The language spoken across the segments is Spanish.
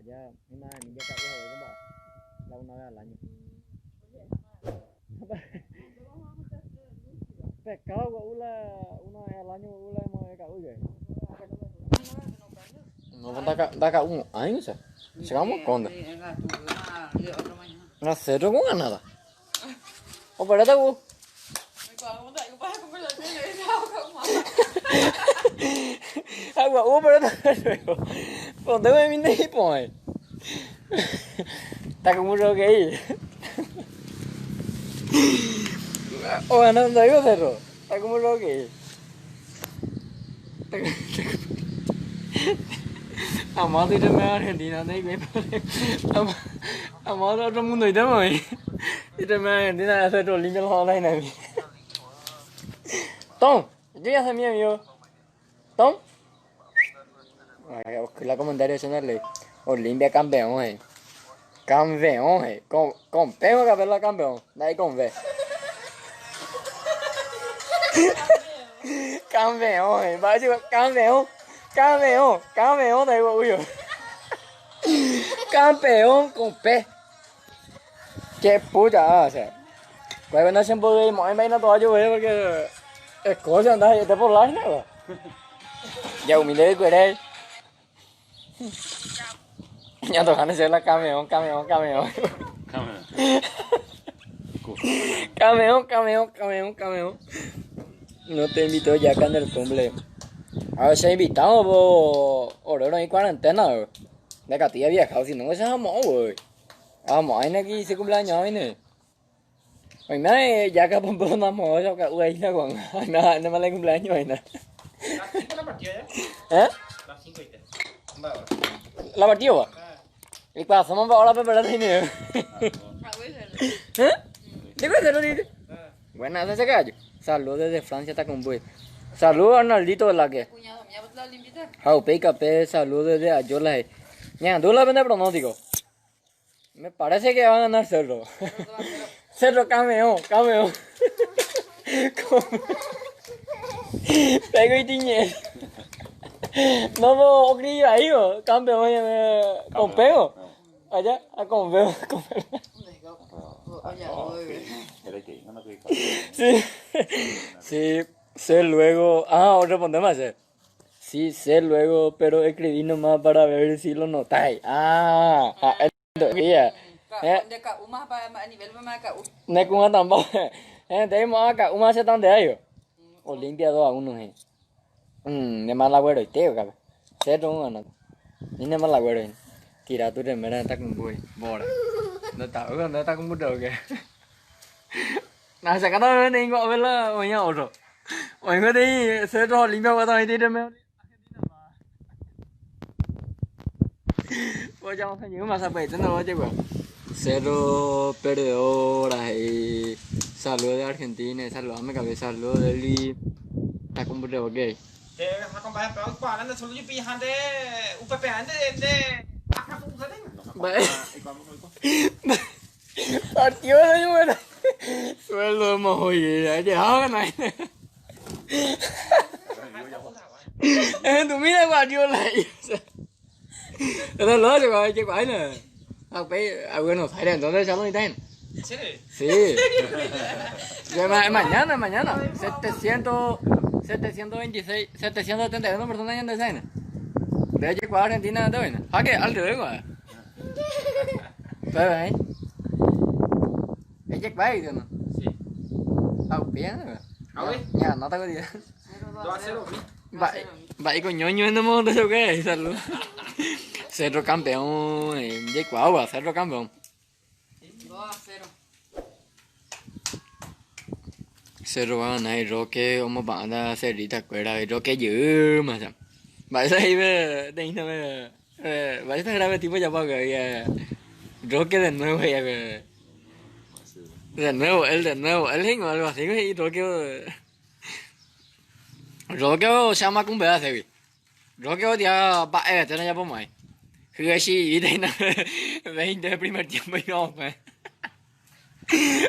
ya, mi madre, mi ya cagó hoy, compa. La una vez al año. Pescado, una vez al año, hemos cagado, ya. No, da cagado un año, ¿sabes? Llegamos con. No sé, ¿tú con nada? ¿O para te hago? Agua, para te hago. Ponte con mi ney, pues. Está como un roque ahí. O ganando ahí, cerro. Está como un roque. Amado irme a Argentina, ¿no? Amado otro mundo y todo, irme a Argentina a hacer los limpios los online. Tom, yo ya sé mi amigo. Tom. La comentario diciéndole, Olimpia campeón, campeón, con pego que verla campeón, de ahí con B. Campeón, vaya, campeón, de orgullo. Campeón con P. Qué puta, o sea. Cuando no siempre voy, mọi mấy nó to chứ porque es cosa anda y te por la nada. Ya humilde que đây. Ya tocando ser la campeón. Campeón. No te invito ya acá en el cumple. A ver si invitamos por ahora no hay cuarentena. De cả tía vieja, si no se llama rồi. Mọi anh aquí se cumpleaños hoy nè. Mình nói dạ cả bông bông năm rồi sao cả uy nó còn nó mà lên cumpleaños hoy nè. ¿Eh? ¿La partió? ¿Y cuál somos ahora para ver la ¿Eh? ¿De qué se lo dice? Buenas, ¿se cae? Saludos desde Francia hasta con Buey. Saludos a Arnaldito de la que. Jau, pica, saludos desde Ayola. Ña, tú la vendes pronóstico. Me parece que va a ganar Cerro. Cerro campeón. Pego y tiñe. No puedo creer ahí, campeón con pego. Allá, con pego. Sí, sé luego. Ah, respondemos. Sí, sé luego, pero escribí nomás para ver si lo notáis. Entonces, ne cũng tampoco. Đấy mà cả uma sẽ tăng đấy. Olimpia 2-1. Ne más la güero y teo, cabrón. Se trunga no. Ni ne más la güero. Tira tu remera está con buey. Bora. No está con mucho que. Nãy sáng nó đi gọi với là mọi nhau rồi. Mọi người đi sẽ cho Olimpia qua đây đi remera. Vos ya vamos a llegar más a pedir, no llegó. Cerro Perdedora y saludos de Argentina, saludos a mi cabeza, saludos de Li. Está con un ok. Con bài báo quả là số như pi hande UPP hande de acá pun thế đấy. Partió đấy nhưng mà suelo mà hồi gì vậy cái này. Tụi mình đã qua chưa lại. Nó lớn rồi chứ phải nè. Bueno, Zaire, entonces ya lo necesitan. ¿En serio? Sí. Mañana. 726, 771 personas ya en Desaina. De hecho, para Argentina no viene. ¿A qué? Al revés, güey. ¿Pero ahí? ¿Es que va no? Sí. Bien, güey. ¿Ahora? Ya, no tengo idea. 2-0. Vai con ñoño en el mundo, ¿eso qué? Salud. Cerro campeón, Cerro campeón. 2-0. Cerro va a ganar el Roque, vamos a hacer ahorita cuera, el Roque dữ mà sao? Vậy đây về đây nó vậy ta ra về tipo ya paga ya Roque de nuevo ya de nuevo él hingo algo así y Roque se llama con vea se Roque ya ba te no ya por mai.คือsí, y no 20 del primer tiempo y no, pues.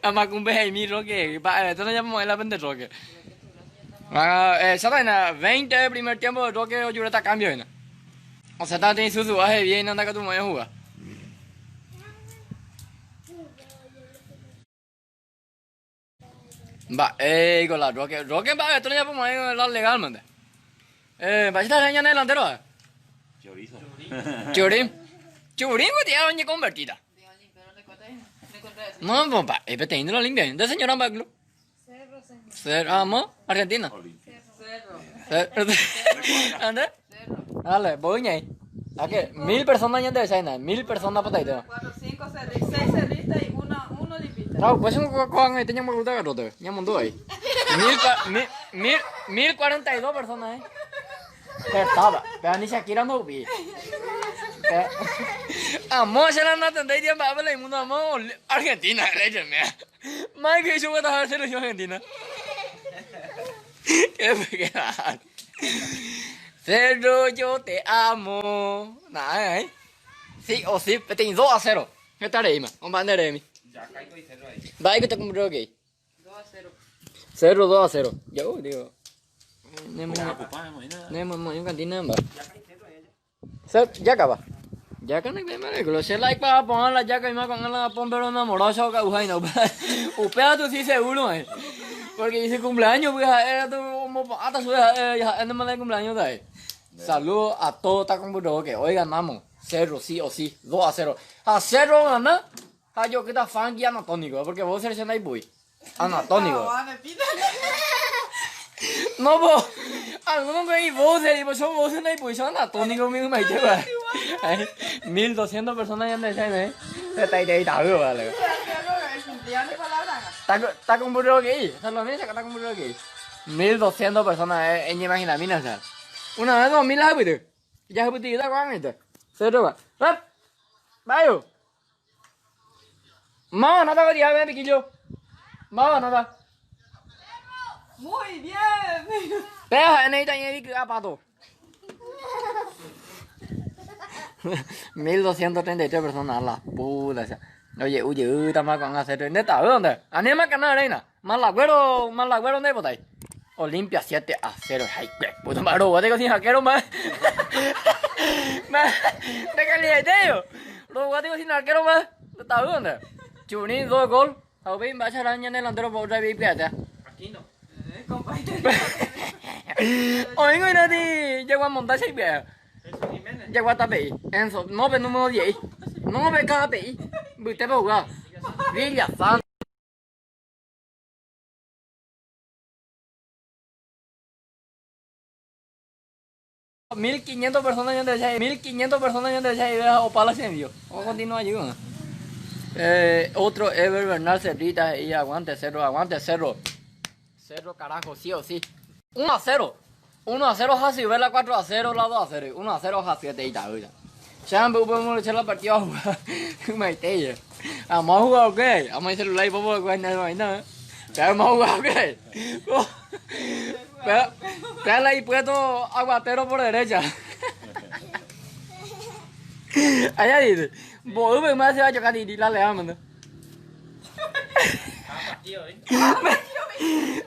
Ama con ve mi Roque, ba te no ya por la vende Roque. ¿Sabes? 20 del primer tiempo Roque yo está cambio, ¿no? O sea, está teniendo su baje bien, anda que tú me vayas a jugar. Va, con la Roque. Roque, va, esto ya podemos hablar legalmente. Va a estar en el delantero. Chorizo. Churín. Churín, pues te iba a convertida. Digo, pero le conté eso. No, papá, es teniendo la limpia. ¿De señora Baglo? Cerro, señor. Ser, amo, Argentina. Cerro. ¿Ande? Cerro. Dale, voy ahí. ¿A qué? 1000 personas ya de China, 1000 personas para ahí. 4, 5, 6 cerristas y uno limpita. Claro, pues un con ahí teníamos que gustar garote. Ya mandó ahí. 1042 personas ahí. Pero estaba, pero ni Shakira no vi. Amor, se la han atendido tiempo a ver el mundo, amor. Argentina, leche, mía. Más que yo voy a dejar selección Argentina. Qué pequeña. Cerro, yo te amo. Nada, ¿eh? Sí o sí, tengo 2-0. ¿Qué tal, Ema? Un bandera de mí. Ya caigo y cerro ahí. Va, que te compré aquí. 2-0. 0-2-0. Yo digo. Imagínate. Nemo, en cantina, va. Ya acaba. Ya kan me lo sé like para poner la yaca y más con la pompero enamoroso que usa y no. Upea tú sí seguro, eh. Porque dice cumpleaños, pues era tu como hasta su ya no me da cumpleaños de ahí. Saludos a todos está con que hoy ganamos 0 sí o sí, 2-0. A 0 gana. A yo que está funky anatónico, porque vos seleccionáis boy. Anatónico. No, vos. Algunos que vos pues son vos en pues son anatónicos mismo me lleva. 1200 personas ya andan ahí, se está ahí tago, vale. Está con burro aquí, lo mismo que está con burro aquí. 1200 personas en imagina, mira, sea. Una vez 2000 habitantes. Ya habitantes está con esto. Cero va. Rap. Bayo. Mamá, nada que diga, piquillo. Mamá, nada. Muy bien. Deja en esta y que pato. 1233 personas, la puta. Oye, está más con hacer. ¿Neta? ¿Dónde? Anima canal arena. Malagüero, ¿dónde botáis? Olimpia 7-0. Ay, puta madre, vos tengo sin hackero más. De calidad, tío. Lo tengo sin hackero más. ¿Está dónde? Chunín, 2 gol. A ver, va a echar en el delantero por otra vez. Aquí no. Compañero. Oye, güey, nadie llegó a montar 6 pies. Eso Jiménez. Llegó a tapar. Enzo, no ve número 10. No ve cada pei. Viste para jugar. Villa Santa. $1500 personas ya de 1500 personas ya de o para la envío. Vamos a continuar allí. Otro Ever Bernal Cerrita y aguante 0. 0 carajo, sí o sí. 1-0. 1-0 Hasi, Vela 4-0, la 2-0. 1-0 Hasi, te está ahorita. Siempre podemos echar la partida a jugar. Me tella. Vamos a jugar, ok. Vamos a hacer un live, vamos a jugar nada. Pero vamos a jugar, ok. Pero ahí puesto aguatero por derecha. Allá dice, vos me vas a chocar y la leamos. Partido, ¿eh?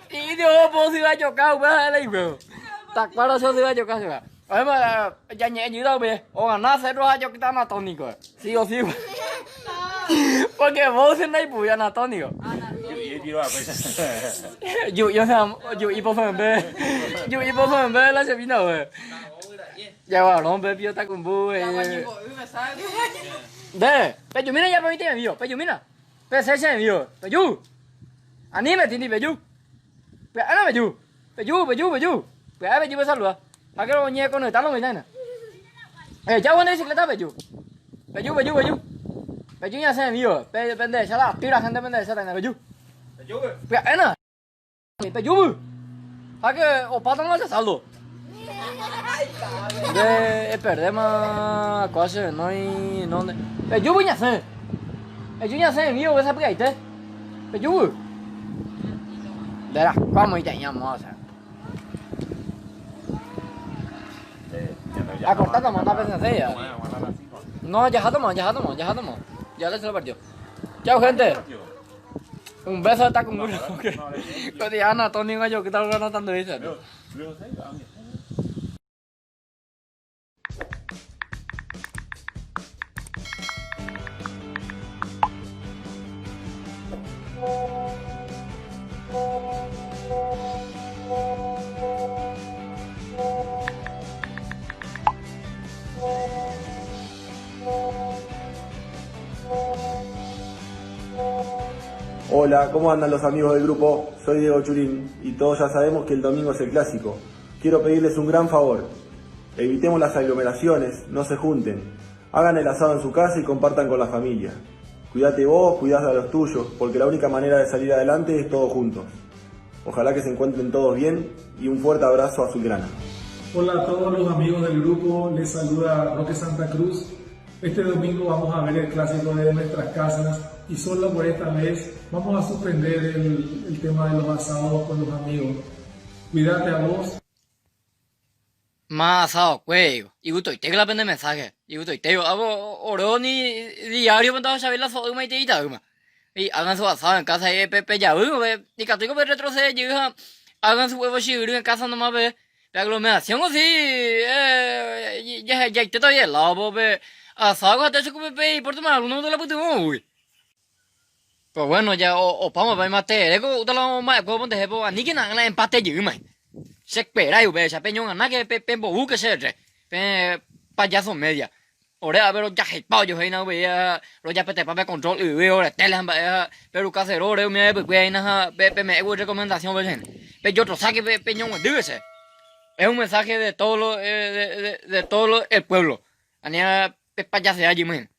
Y Dios, vos se iba a chocar, voy a darle ahí, bro. Está claro, eso se iba a chocar, se va. Además, ya ni ayuda, ve. O ganar 0 a chocar anatónico. Sí o sí, porque vos no hay pues anatónico. Yo hipofonbe la se vino, güey. Ya va, no, bebé, está con bue. Pero mira ya me viste envío, pero mira. Pero se envío, pero anime tiene pero pero ana pero pero me saluda. ¿A qué lo venía con el talo mañana? Ya una bicicleta pero ya se envío, pero pende, ya la tira gente pende, ya está pero pero ana pero ¿a qué o pata no se saldo? Perdemos cosas, no hay no. Pero voy a hacer. Yo ya sé, mío, esa pegaste. Pero verás, ¿cómo y teníamos? Acortando, manda veces ella. No, ya tomamos. Ya le se lo partió. Chao, gente. Un beso está con uno. Cotidiana, Tony, yo, ¿qué tal ganando eso? Hola, ¿cómo andan los amigos del grupo? Soy Diego Churín y todos ya sabemos que el domingo es el clásico. Quiero pedirles un gran favor. Evitemos las aglomeraciones, no se junten. Hagan el asado en su casa y compartan con la familia. Cuídate vos, cuidad a los tuyos, porque la única manera de salir adelante es todos juntos. Ojalá que se encuentren todos bien y un fuerte abrazo azulgrana. Hola a todos los amigos del grupo, les saluda Roque Santa Cruz. Este domingo vamos a ver el clásico de nuestras casas y solo por esta vez vamos a suspender el tema de los asados con los amigos. Cuídate a vos. Más asado, cuello. Y gusto, y te que la pende mensaje. Y gusto, y te digo, hago oro ni diario cuando vas a ver la foto y te y y hagan su asado en casa y pepe ya, y catico me retrocede, llega, hagan su huevo chigri en casa nomás, ve. La aglomeración o sí, ya te todavía el lado, ve. Asado, hasta se come pe y por tomar alguno de la puta, uy. Pues bueno, ya, o vamos a ver más te, usted lo más, como ponte, ni que nada, empate, man. Se espera, y ve, se peñón, nada que pe bobu que se re, pe payaso media. Ahora, pero ya hay pollo, hay una vea, lo ya pete para control, y veo, ahora, telas, pero casero, ahora, me ve, nada, pe me hago recomendación, ve, pe yo otro saque, pe peñón, dígase. Es un mensaje de todo lo, de todo el pueblo. Anía, pe payaso allí, man.